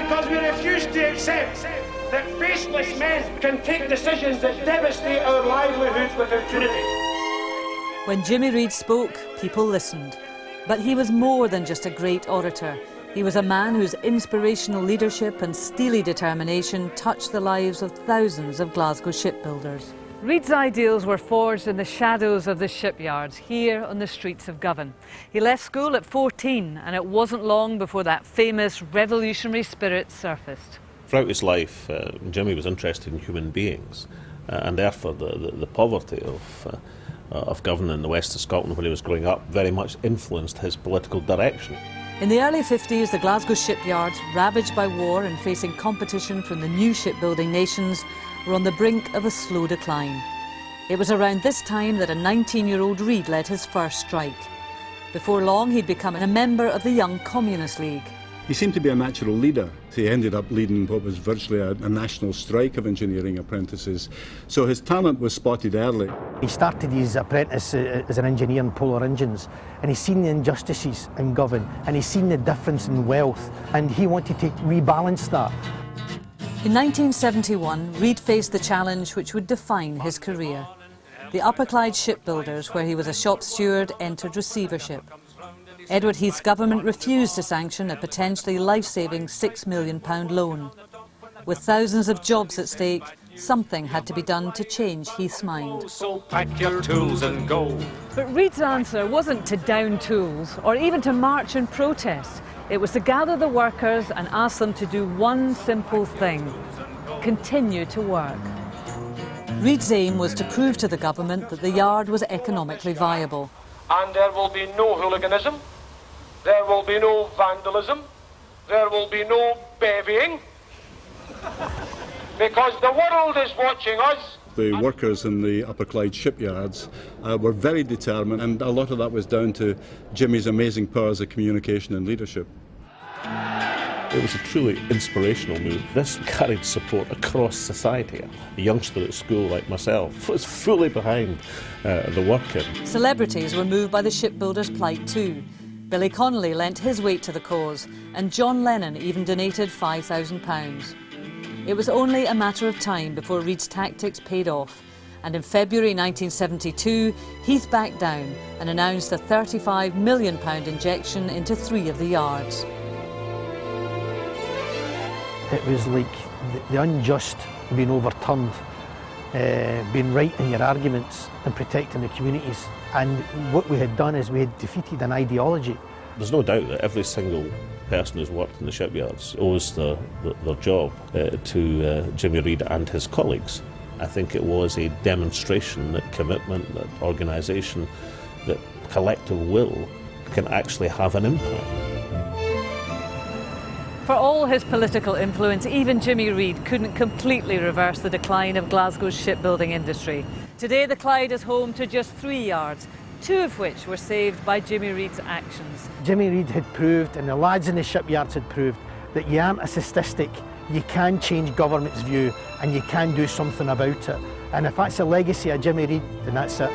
because we refuse to accept that faceless men can take decisions that devastate our livelihoods with impunity. When Jimmy Reid spoke, people listened. But he was more than just a great orator. He was a man whose inspirational leadership and steely determination touched the lives of thousands of Glasgow shipbuilders. Reid's ideals were forged in the shadows of the shipyards, here on the streets of Govan. He left school at 14, and it wasn't long before that famous revolutionary spirit surfaced. Throughout his life, Jimmy was interested in human beings, and therefore the poverty of Govan in the west of Scotland when he was growing up very much influenced his political direction. In the early 50s, the Glasgow shipyards, ravaged by war and facing competition from the new shipbuilding nations, were on the brink of a slow decline. It was around this time that a 19-year-old Reid led his first strike. Before long, he'd become a member of the Young Communist League. He seemed to be a natural leader. He ended up leading what was virtually a national strike of engineering apprentices. So his talent was spotted early. He started his apprentice as an engineer in Polar Engines, and he's seen the injustices in Govan, and he's seen the difference in wealth, and he wanted to rebalance that. In 1971, Reid faced the challenge which would define his career. The Upper Clyde shipbuilders, where he was a shop steward, entered receivership. Edward Heath's government refused to sanction a potentially life-saving £6 million loan. With thousands of jobs at stake, something had to be done to change Heath's mind. So pack your tools and go. But Reid's answer wasn't to down tools or even to march and protest. It was to gather the workers and ask them to do one simple thing: continue to work. Reid's aim was to prove to the government that the yard was economically viable. And there will be no hooliganism, there will be no vandalism, there will be no bevying, because the world is watching us. The workers in the Upper Clyde shipyards were very determined, and a lot of that was down to Jimmy's amazing powers of communication and leadership. It was a truly inspirational move. This carried support across society. A youngster at school like myself was fully behind the worker. Celebrities were moved by the shipbuilders' plight too. Billy Connolly lent his weight to the cause, and John Lennon even donated £5,000. It was only a matter of time before Reid's tactics paid off, and in February 1972, Heath backed down and announced a £35 million injection into 3 of the yards. It was like the unjust being overturned, being right in your arguments and protecting the communities. And what we had done is we had defeated an ideology. There's no doubt that every single person who's worked in the shipyards owes their job to Jimmy Reid and his colleagues. I think it was a demonstration that commitment, that organisation, that collective will can actually have an impact. For all his political influence, even Jimmy Reid couldn't completely reverse the decline of Glasgow's shipbuilding industry. Today the Clyde is home to just 3 yards, 2 of which were saved by Jimmy Reid's actions. Jimmy Reid had proved, and the lads in the shipyards had proved, that you aren't a statistic, you can change government's view and you can do something about it. And if that's the legacy of Jimmy Reid, then that's it.